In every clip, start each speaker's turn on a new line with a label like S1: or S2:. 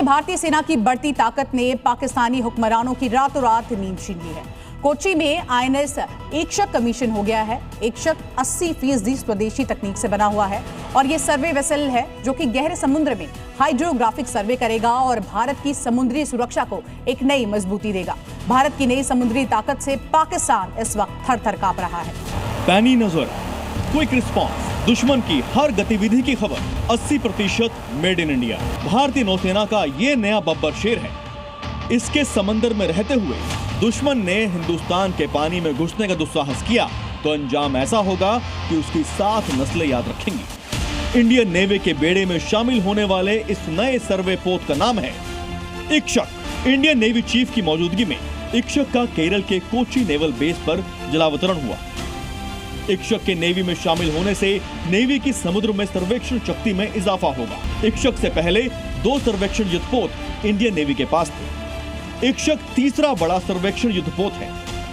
S1: भारतीय सेना की बढ़ती ताकत ने पाकिस्तानी हुक्मरानों की रातों रात नींद छीन ली है। कोच्चि में आईएनएस एकशक कमीशन हो गया है। एकशक 80% स्वदेशी तकनीक से बना हुआ है और ये सर्वे वेसल है जो कि गहरे समुद्र में हाइड्रोग्राफिक सर्वे करेगा और भारत की समुद्री सुरक्षा को एक नई मजबूती देगा। भारत की नई समुद्री ताकत से पाकिस्तान इस वक्त थर-थर कांप रहा है।
S2: पैनी नजर, क्विक रिस्पॉन्स, दुश्मन की हर गतिविधि की खबर, 80% मेड इन इंडिया। भारतीय नौसेना का ये नया बब्बर शेर है। इसके समंदर में रहते हुए दुश्मन ने हिंदुस्तान के पानी में घुसने का दुस्साहस किया तो अंजाम ऐसा होगा कि उसकी 7 नस्लें याद रखेंगी। इंडियन नेवी के बेड़े में शामिल होने वाले इस नए सर्वे पोत का नाम है इक्शक। इंडियन नेवी चीफ की मौजूदगी में इक्शक का केरल के कोच्चि नेवल बेस पर जलावतरण हुआ। इक्शक के नेवी में शामिल होने से नेवी की समुद्र में सर्वेक्षण शक्ति में इजाफा होगा। इक्शक से पहले 2 सर्वेक्षण युद्धपोत इंडियन नेवी के पास थे। इक्शक तीसरा बड़ा सर्वेक्षण युद्धपोत है।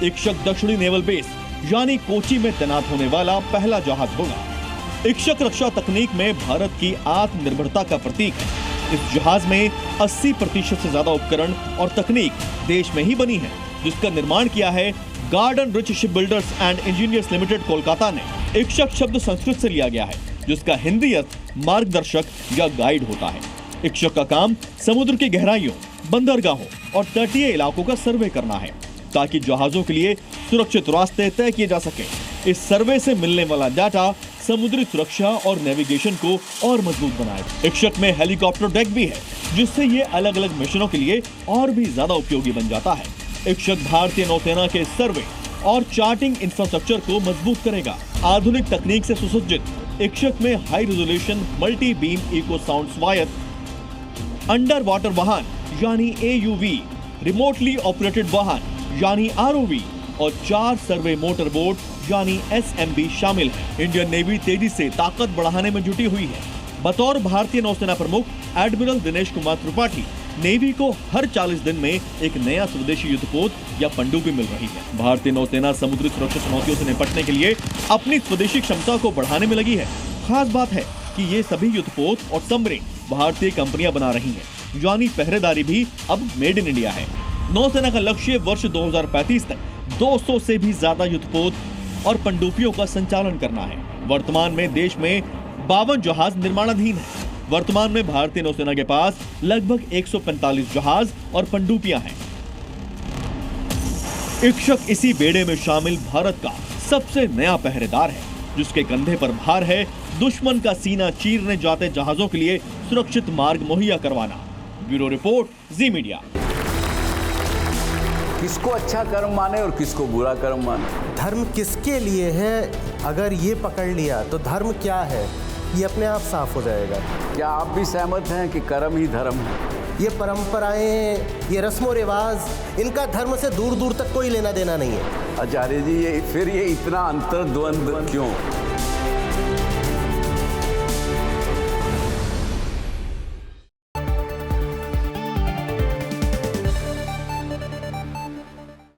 S2: इक्शक दक्षिणी नेवल बेस यानी कोच्चि में तैनात होने वाला पहला जहाज होगा। इक्शक रक्षा तकनीक में भारत की आत्मनिर्भरता का प्रतीक है। इस जहाज में 80% से ज्यादा उपकरण और तकनीक देश में ही बनी है, जिसका निर्माण किया है garden rich ship builders and engineers limited Kolkata ने। इक्शक शब्द संस्कृत से लिया गया है, जिसका हिंदी अर्थ मार्गदर्शक या गाइड होता है। इक्शक का काम समुद्र की गहराइयों, बंदरगाहों और तटीय इलाकों का सर्वे करना है ताकि जहाजों के लिए सुरक्षित रास्ते तय किए जा सके। इस सर्वे से मिलने वाला डाटा समुद्री सुरक्षा और नेविगेशन को और मजबूत बनाए। इक्शक में हेलीकॉप्टर डेक भी है, जिससे ये अलग अलग मिशनों के लिए और भी ज्यादा उपयोगी बन जाता है। इक्शक भारतीय नौसेना के सर्वे और चार्टिंग इंफ्रास्ट्रक्चर को मजबूत करेगा। आधुनिक तकनीक से सुसज्जित इक्शक में high resolution multi beam echo sound स्वायत्त अंडर वाटर वाहन यानी AUV, रिमोटली ऑपरेटेड वाहन यानी ROV और 4 सर्वे मोटर बोट यानी SMB शामिल है। इंडियन नेवी तेजी से ताकत बढ़ाने में जुटी हुई है। बतौर भारतीय नौसेना प्रमुख एडमिरल दिनेश कुमार त्रिपाठी, नेवी को हर 40 दिन में एक नया स्वदेशी युद्धपोत या पनडुब्बी मिल रही है। भारतीय नौसेना समुद्री सुरक्षा चुनौतियों से निपटने के लिए अपनी स्वदेशी क्षमता को बढ़ाने में लगी है। खास बात है कि ये सभी युद्धपोत और सबमरीन भारतीय कंपनियां बना रही हैं, यानी पहरेदारी भी अब मेड इन इंडिया है। नौसेना का लक्ष्य वर्ष 2035 तक 200 से भी ज्यादा युद्धपोत और पनडुब्बियों का संचालन करना है। वर्तमान में देश में 52 जहाज निर्माणाधीन है। वर्तमान में भारतीय नौसेना के पास लगभग 145 जहाज और पनडुब्बियां हैं। इक्शक इसी बेड़े में शामिल भारत का सबसे नया पहरेदार है, जिसके कंधे पर भार है दुश्मन का सीना चीरने जाते जहाजों के लिए सुरक्षित मार्ग मुहैया करवाना। ब्यूरो रिपोर्ट, जी मीडिया।
S3: किसको अच्छा कर्म माने और किसको बुरा कर्म माने।
S4: धर्म किसके लिए है, अगर ये पकड़ लिया तो धर्म क्या है ये अपने आप साफ हो जाएगा।
S3: क्या आप भी सहमत हैं कि कर्म ही धर्म है?
S4: ये परंपराएं, ये रस्मों रिवाज, इनका धर्म से दूर दूर तक कोई लेना देना नहीं है।
S3: आचार्य जी, ये फिर ये इतना अंतर्द्वंद क्यों?